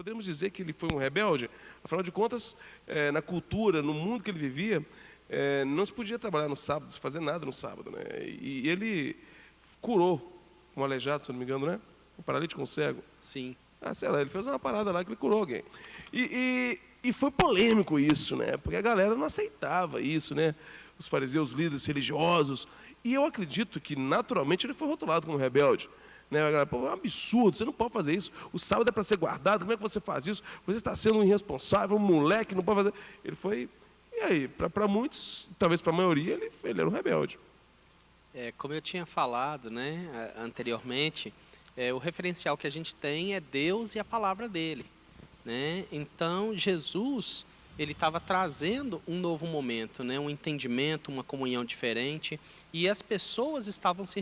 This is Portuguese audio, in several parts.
poderíamos dizer que ele foi um rebelde? Afinal de contas, na cultura, no mundo que ele vivia, não se podia trabalhar no sábado, se fazer nada no sábado, né? E ele curou um aleijado, se não me engano, né? Um paralítico, um cego. Sim. Sei lá, ele fez uma parada lá que ele curou alguém. E foi polêmico isso, né? Porque a galera não aceitava isso, né? Os fariseus, os líderes religiosos. E eu acredito que, naturalmente, ele foi rotulado como rebelde. Né? A galera, pô, é um absurdo, você não pode fazer isso. O sábado é para ser guardado, como é que você faz isso? Você está sendo um irresponsável, um moleque, não pode fazer. Ele foi... E aí, para muitos, talvez para a maioria, ele era um rebelde. Como eu tinha falado, né, anteriormente, o referencial que a gente tem é Deus e a palavra dele. Né? Então, Jesus, ele estava trazendo um novo momento, né? Um entendimento, uma comunhão diferente, e as pessoas estavam se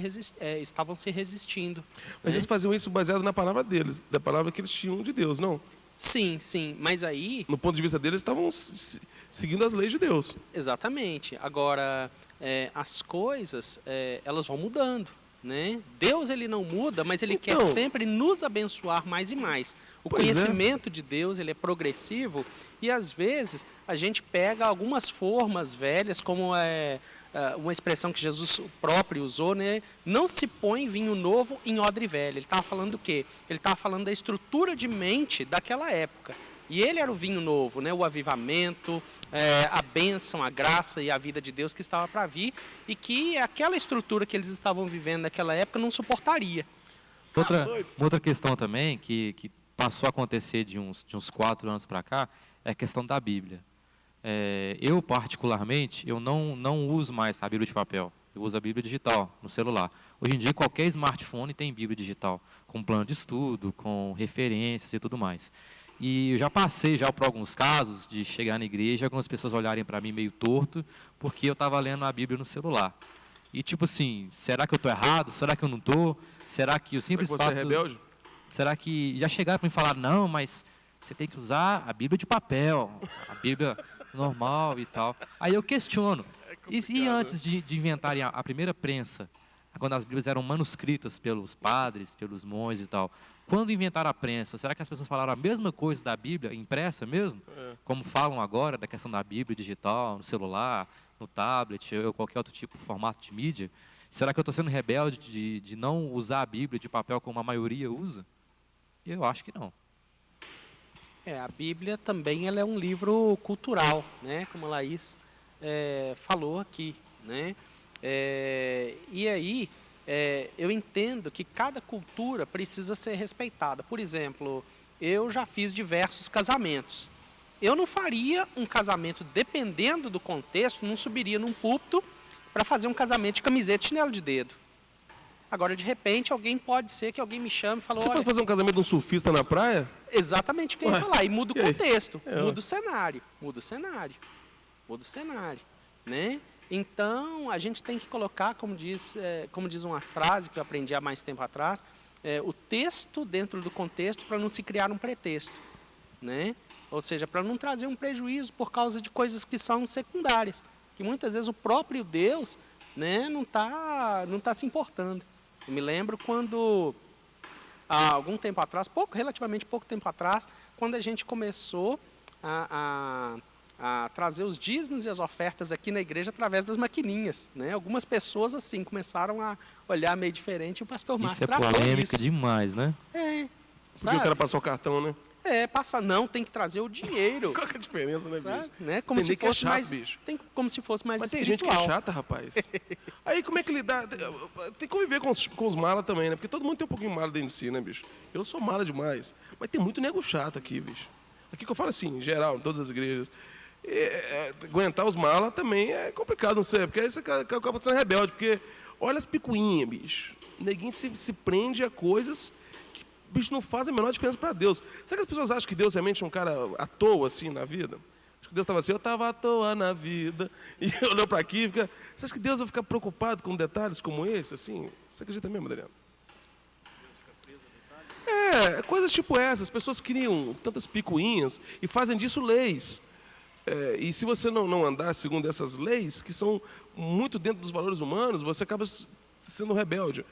resistindo. Mas né? eles faziam isso baseado na palavra deles, da palavra que eles tinham de Deus, não? Sim, sim, mas aí... No ponto de vista deles, estavam seguindo as leis de Deus. Exatamente. Agora, as coisas, elas vão mudando. Né? Deus, ele não muda, mas ele quer sempre nos abençoar mais e mais. O conhecimento de Deus, ele é progressivo, e às vezes a gente pega algumas formas velhas, como uma expressão que Jesus próprio usou, né? Não se põe vinho novo em odre velho. Ele estava falando do quê? Ele estava falando da estrutura de mente daquela época. E ele era o vinho novo, né? O avivamento, a bênção, a graça e a vida de Deus que estava para vir, e que aquela estrutura que eles estavam vivendo naquela época não suportaria. Uma outra questão também, que passou a acontecer de uns 4 anos para cá, é a questão da Bíblia. Eu, particularmente, eu não uso mais a Bíblia de papel. Eu uso a Bíblia digital no celular. Hoje em dia, qualquer smartphone tem Bíblia digital, com plano de estudo, com referências e tudo mais. E eu já passei por alguns casos de chegar na igreja e algumas pessoas olharem para mim meio torto, porque eu estava lendo a Bíblia no celular. E tipo assim, será que eu estou errado? Será que eu não estou? Será que o simples fato... Você é rebelde? Será que já chegaram para me falar, não, mas você tem que usar a Bíblia de papel, a Bíblia normal e tal. Aí eu questiono. E antes de inventarem a primeira prensa, quando as Bíblias eram manuscritas pelos padres, pelos monges e tal, quando inventaram a prensa, será que as pessoas falaram a mesma coisa da Bíblia impressa mesmo? Como falam agora da questão da Bíblia digital, no celular, no tablet, ou qualquer outro tipo de formato de mídia? Será que eu estou sendo rebelde de não usar a Bíblia de papel como a maioria usa? Eu acho que não. A Bíblia também ela é um livro cultural, né? Como a Laís falou aqui. Né? E aí... eu entendo que cada cultura precisa ser respeitada. Por exemplo, eu já fiz diversos casamentos. Eu não faria um casamento, dependendo do contexto, não subiria num púlpito para fazer um casamento de camiseta e chinelo de dedo. Agora, de repente, pode ser que alguém me chame e fale... Você foi fazer um casamento de um surfista na praia? Exatamente o que eu ia falar. E muda o contexto, muda o cenário. Muda o cenário. Né? Então, a gente tem que colocar, como diz uma frase que eu aprendi há mais tempo atrás, o texto dentro do contexto para não se criar um pretexto. Né? Ou seja, para não trazer um prejuízo por causa de coisas que são secundárias. Que muitas vezes o próprio Deus, né, não tá se importando. Eu me lembro quando, há algum tempo atrás, relativamente pouco tempo atrás, quando a gente começou a trazer os dízimos e as ofertas aqui na igreja através das maquininhas. Né? Algumas pessoas assim começaram a olhar meio diferente, e o pastor Márcio tratou isso. Isso é polêmica demais, né? Porque o cara passou o cartão, né? Não, tem que trazer o dinheiro. Qual que é a diferença, né, bicho? Né? Como se fosse chato, mais, bicho. Como se fosse mais Mas tem espiritual. gente que é chata, rapaz. Aí como é que lidar? Tem que conviver com os malas também, né? Porque todo mundo tem um pouquinho de mala dentro de si, né, bicho? Eu sou mala demais. Mas tem muito nego chato aqui, bicho. Aqui que eu falo assim, em geral, em todas as igrejas. Aguentar os malas também é complicado, não sei. Porque aí você acaba sendo rebelde. Porque olha as picuinhas, bicho. O neguinho se prende a coisas... bicho, não faz a menor diferença para Deus. Será que as pessoas acham que Deus realmente é um cara à toa, assim, na vida? Acho que Deus estava assim, eu estava à toa na vida. E olhou para aqui e fica... Você acha que Deus vai ficar preocupado com detalhes como esse, assim? Você acredita mesmo, Adriano? Deus fica preso a detalhes? Coisas tipo essas. As pessoas criam tantas picuinhas e fazem disso leis. E se você não andar segundo essas leis, que são muito dentro dos valores humanos, você acaba sendo rebelde.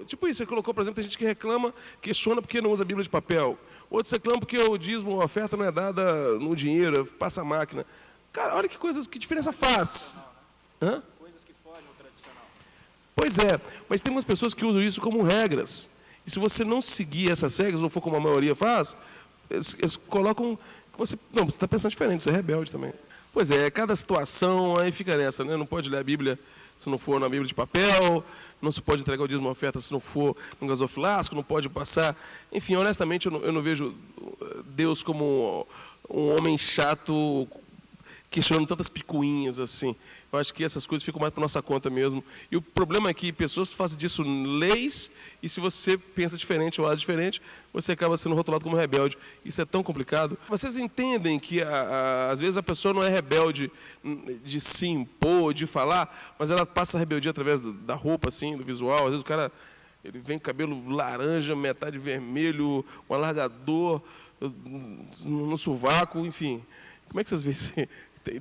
Tipo isso, você colocou, por exemplo, tem gente que reclama, questiona porque não usa a Bíblia de papel. Outros reclamam porque o dízimo, a oferta não é dada no dinheiro, passa a máquina. Cara, olha que diferença faz. Hã? Coisas que fogem ao tradicional. Pois é, mas tem umas pessoas que usam isso como regras. E se você não seguir essas regras, ou for como a maioria faz, eles colocam que você... Não, você está pensando diferente, você é rebelde também. Pois é, cada situação aí fica nessa, né? Não pode ler a Bíblia se não for na Bíblia de papel, não se pode entregar o dízimo oferta se não for no gasofilasco, não pode passar... Enfim, honestamente, eu não vejo Deus como um homem chato questionando tantas picuinhas assim. Eu acho que essas coisas ficam mais para nossa conta mesmo. E o problema é que pessoas fazem disso leis, e se você pensa diferente ou age diferente, você acaba sendo rotulado como rebelde. Isso é tão complicado. Vocês entendem que, às vezes, a pessoa não é rebelde de se impor, de falar, mas ela passa a rebeldia através da roupa, assim, do visual. Às vezes o cara ele vem com cabelo laranja, metade vermelho, um alargador no sovaco, enfim. Como é que vocês veem isso?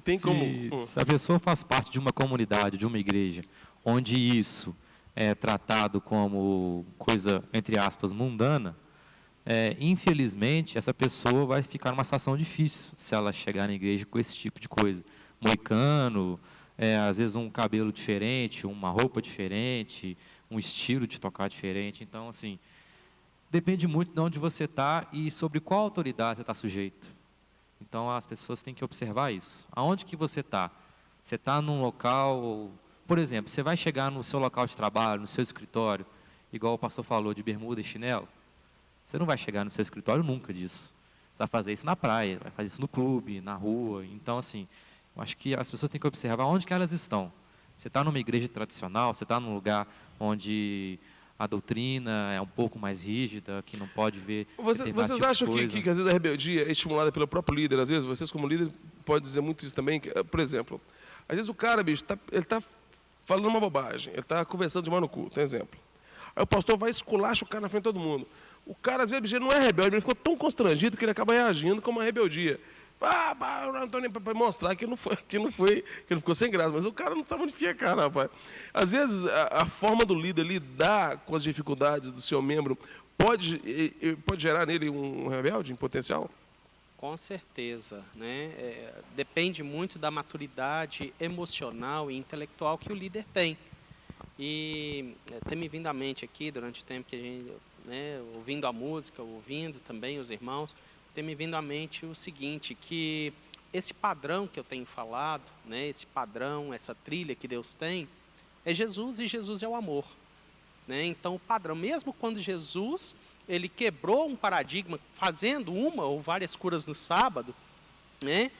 Tem como... Se a pessoa faz parte de uma comunidade, de uma igreja, onde isso é tratado como coisa, entre aspas, mundana, infelizmente, essa pessoa vai ficar numa situação difícil se ela chegar na igreja com esse tipo de coisa. Moicano, às vezes um cabelo diferente, uma roupa diferente, um estilo de tocar diferente. Então, assim, depende muito de onde você está e sobre qual autoridade você está sujeito. Então, as pessoas têm que observar isso. Aonde que você está? Você está num local... Por exemplo, você vai chegar no seu local de trabalho, no seu escritório, igual o pastor falou, de bermuda e chinelo. Você não vai chegar no seu escritório nunca disso. Você vai fazer isso na praia, vai fazer isso no clube, na rua. Então, assim, eu acho que as pessoas têm que observar onde que elas estão. Você está numa igreja tradicional, você está num lugar onde a doutrina é um pouco mais rígida, que não pode ver... Vocês acham que às vezes a rebeldia é estimulada pelo próprio líder? Às vezes, vocês como líder podem dizer muito isso também. Por exemplo, às vezes o cara, bicho, ele está falando uma bobagem, ele está conversando de mal no cu, tem exemplo. Aí o pastor vai esculacha o cara na frente de todo mundo. O cara, às vezes, bicho, ele não é rebelde, ele ficou tão constrangido que ele acaba reagindo como uma rebeldia. Eu não estou nem para mostrar que não ficou sem graça, mas o cara não sabe onde enfia a cara, rapaz. Às vezes, a forma do líder lidar com as dificuldades do seu membro pode gerar nele um rebelde em potencial? Com certeza, né? Depende muito da maturidade emocional e intelectual que o líder tem. E tem me vindo à mente aqui, durante o tempo que a gente, né, ouvindo a música, ouvindo também os irmãos, tem me vindo à mente o seguinte, que esse padrão que eu tenho falado, né, esse padrão, essa trilha que Deus tem, é Jesus, e Jesus é o amor. Né? Então, o padrão, mesmo quando Jesus ele quebrou um paradigma, fazendo uma ou várias curas no sábado, né,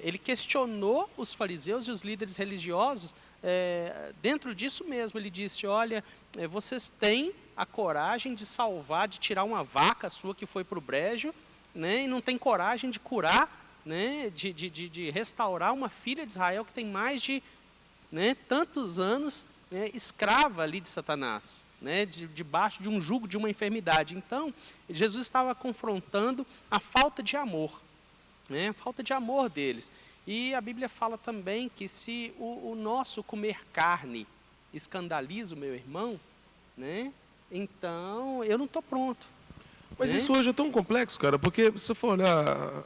ele questionou os fariseus e os líderes religiosos, dentro disso mesmo. Ele disse, olha, vocês têm a coragem de salvar, de tirar uma vaca sua que foi para o brejo, né, e não tem coragem de curar, né, de restaurar uma filha de Israel que tem mais de, né, tantos anos, né, escrava ali de Satanás, né, debaixo de um jugo de uma enfermidade. Então, Jesus estava confrontando a falta de amor, né, a falta de amor deles. E a Bíblia fala também que se o nosso comer carne escandaliza o meu irmão, né, então eu não estou pronto. Mas isso hoje é tão complexo, cara, porque se você for olhar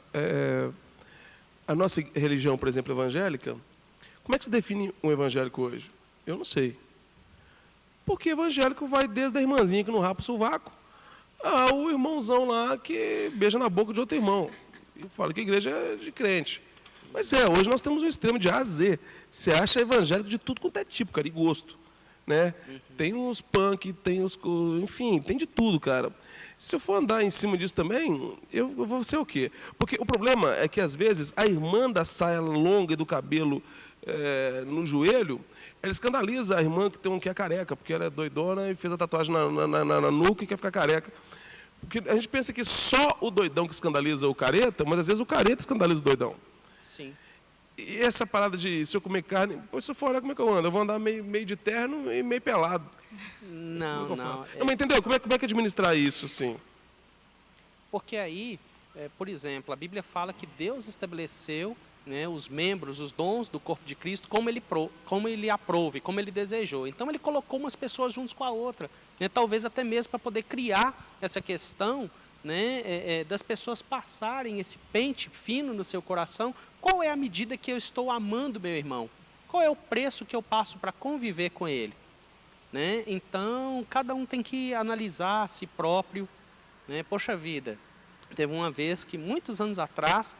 a nossa religião, por exemplo, evangélica, como é que se define um evangélico hoje? Eu não sei. Porque evangélico vai desde a irmãzinha que não rapa o sovaco, ao irmãozão lá que beija na boca de outro irmão. E fala que a igreja é de crente. Mas hoje nós temos um extremo de A a Z. Você acha evangélico de tudo quanto é tipo, cara, e gosto. Né? Tem os punk, tem os... Enfim, tem de tudo, cara. Se eu for andar em cima disso também, eu vou ser o quê? Porque o problema é que, às vezes, a irmã da saia longa e do cabelo no joelho, ela escandaliza a irmã que é careca, porque ela é doidona e fez a tatuagem na nuca e quer ficar careca. Porque a gente pensa que só o doidão que escandaliza o careta, mas, às vezes, o careta escandaliza o doidão. Sim. E essa parada de, se eu comer carne, se eu for olhar como é que eu ando, eu vou andar meio de terno e meio pelado. Não. Não, mas entendeu? Como é que administrar isso, assim? Porque aí, por exemplo, a Bíblia fala que Deus estabeleceu, né, os membros, os dons do corpo de Cristo, como ele aprove, como ele desejou. Então, ele colocou umas pessoas juntos com a outra, né, talvez até mesmo para poder criar essa questão, né, das pessoas passarem esse pente fino no seu coração. Qual é a medida que eu estou amando meu irmão? Qual é o preço que eu passo para conviver com ele? Né? Então, cada um tem que analisar a si próprio. Né? Poxa vida, teve uma vez que, muitos anos atrás,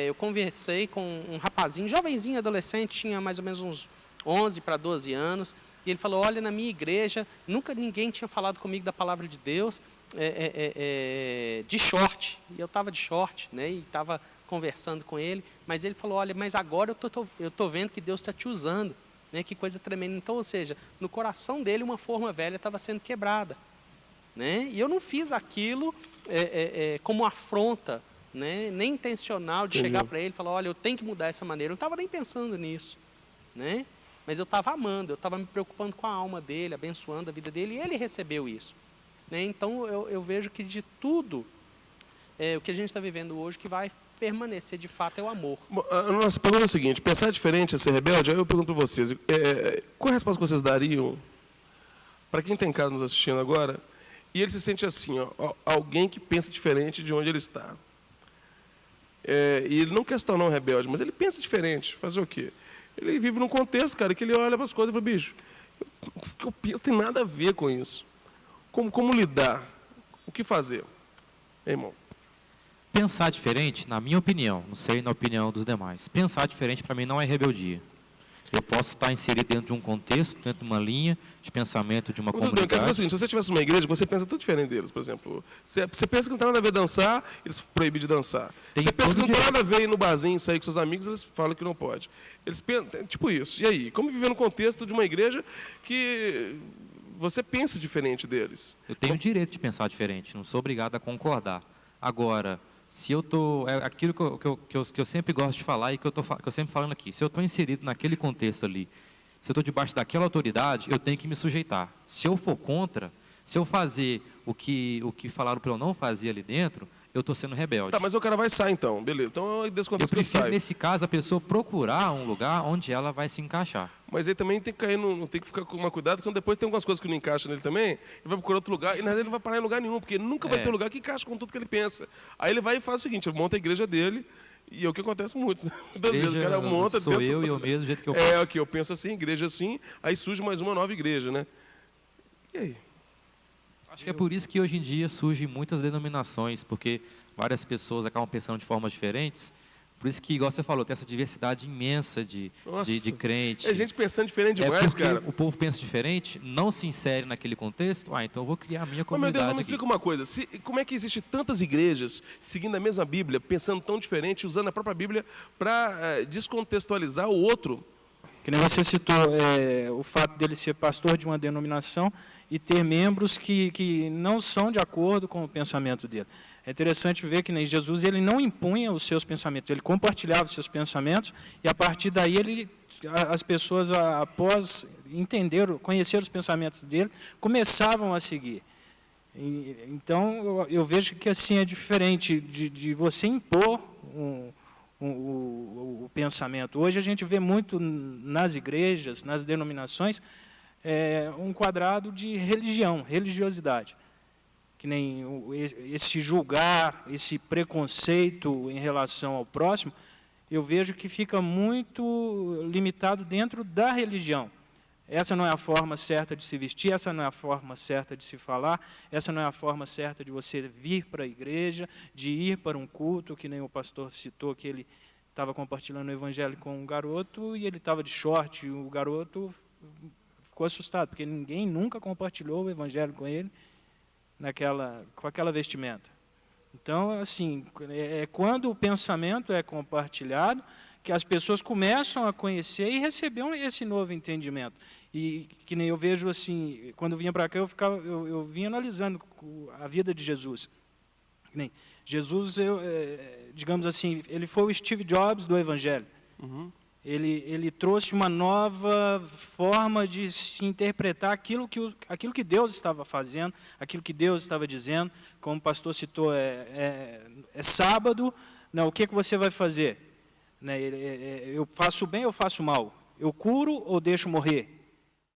eu conversei com um rapazinho, jovenzinho, adolescente, tinha mais ou menos uns 11 para 12 anos, e ele falou, olha, na minha igreja, nunca ninguém tinha falado comigo da palavra de Deus de short. E eu estava de short, né? E estava conversando com ele, mas ele falou, olha, mas agora eu tô vendo que Deus está te usando, né? Que coisa tremenda. Então, ou seja, no coração dele uma forma velha estava sendo quebrada, né? E eu não fiz aquilo como afronta, né? Nem intencional de chegar para ele e falar, olha, eu tenho que mudar essa maneira. Eu não estava nem pensando nisso, né? Mas eu estava amando, eu estava me preocupando com a alma dele, abençoando a vida dele, e ele recebeu isso, né? Então, eu vejo que de tudo, o que a gente está vivendo hoje, que vai permanecer de fato é o amor. Bom, a nossa pergunta é o seguinte, pensar diferente é ser rebelde? Aí eu pergunto para vocês, qual a resposta que vocês dariam para quem está em casa nos assistindo agora, e ele se sente assim, ó, alguém que pensa diferente de onde ele está. E ele não quer se tornar um rebelde, mas ele pensa diferente. Fazer o quê? Ele vive num contexto, cara, que ele olha para as coisas e fala, bicho, o que eu penso tem nada a ver com isso. Como lidar? O que fazer? Irmão. Pensar diferente, na minha opinião, não sei na opinião dos demais, pensar diferente para mim não é rebeldia. Eu posso estar inserido dentro de um contexto, dentro de uma linha de pensamento de uma comunidade. Quer dizer o seguinte, se você estivesse numa igreja, você pensa tudo diferente deles, por exemplo. Você pensa que não tem nada a ver dançar, eles proíbem de dançar. Você pensa que não tem nada a ver ir no barzinho, sair com seus amigos, eles falam que não pode. Eles pensam, tipo isso. E aí? Como viver no contexto de uma igreja que você pensa diferente deles? Eu tenho o direito de pensar diferente, não sou obrigado a concordar. Agora, se eu estou... É aquilo que eu sempre gosto de falar e que eu sempre falando aqui. Se eu estou inserido naquele contexto ali, se eu estou debaixo daquela autoridade, eu tenho que me sujeitar. Se eu for contra, se eu fazer o que falaram para eu não fazer ali dentro, eu estou sendo rebelde. Tá, mas o cara vai sair então, beleza. Então, desse contexto eu prefiro, que sai. nesse caso, a pessoa procurar um lugar onde ela vai se encaixar. Mas aí também tem que cair tem que ficar com uma cuidado, porque depois tem algumas coisas que não encaixam nele também, ele vai procurar outro lugar, e na verdade ele não vai parar em lugar nenhum, porque ele nunca vai ter lugar que encaixe com tudo que ele pensa. Aí ele vai e faz o seguinte, ele monta a igreja dele, e é o que acontece muitas vezes. O cara monta sou eu e eu mesmo, do jeito que eu penso. Aqui, eu penso assim, igreja assim, aí surge mais uma nova igreja, né? E aí? Acho que é por isso que hoje em dia surgem muitas denominações, porque várias pessoas acabam pensando de formas diferentes. Por isso que, igual você falou, tem essa diversidade imensa de crente. É gente pensando diferente demais, porque cara. O povo pensa diferente, não se insere naquele contexto, então eu vou criar a minha comunidade. Mas, meu Deus, me explica uma coisa. Como é que existe tantas igrejas seguindo a mesma Bíblia, pensando tão diferente, usando a própria Bíblia para descontextualizar o outro? Que nem você citou o fato dele ser pastor de uma denominação e ter membros que não são de acordo com o pensamento dele. É interessante ver que nem Jesus, ele não impunha os seus pensamentos, ele compartilhava os seus pensamentos e a partir daí as pessoas, após entender, conhecer os pensamentos dele, começavam a seguir. Então, eu vejo que assim é diferente de você impor o pensamento. Hoje a gente vê muito nas igrejas, nas denominações, um quadrado de religiosidade. Que nem esse julgar, esse preconceito em relação ao próximo, eu vejo que fica muito limitado dentro da religião. Essa não é a forma certa de se vestir, essa não é a forma certa de se falar, essa não é a forma certa de você vir para a igreja, de ir para um culto, que nem o pastor citou, que ele estava compartilhando o evangelho com um garoto e ele estava de short, e o garoto ficou assustado, porque ninguém nunca compartilhou o evangelho com ele, com aquela vestimenta. Então, assim, quando o pensamento é compartilhado, que as pessoas começam a conhecer e receber esse novo entendimento. E que nem eu vejo assim, quando eu vinha para cá, eu vinha analisando a vida de Jesus. Nem Jesus, digamos assim, ele foi o Steve Jobs do Evangelho. Uhum. Ele trouxe uma nova forma de se interpretar aquilo que Deus estava fazendo, aquilo que Deus estava dizendo. Como o pastor citou, é sábado, não, o que você vai fazer? Eu faço bem ou faço mal? Eu curo ou deixo morrer?